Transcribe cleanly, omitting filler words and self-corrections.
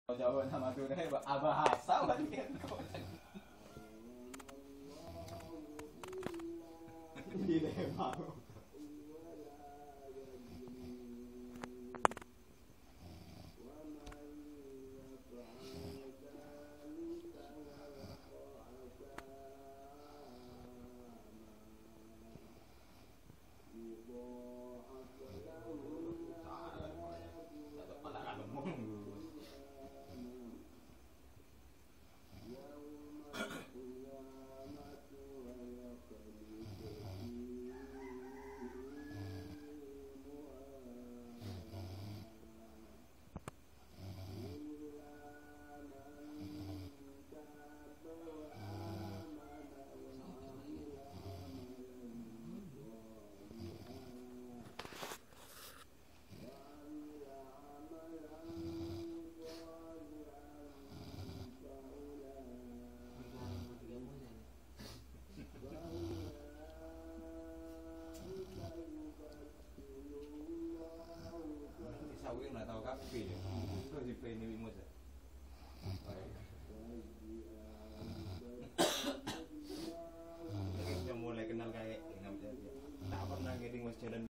Jawa nama tuh deh bahasa bagian kau. Gile mau. Sawi nggak tahu kafe ya, itu di Play New Image.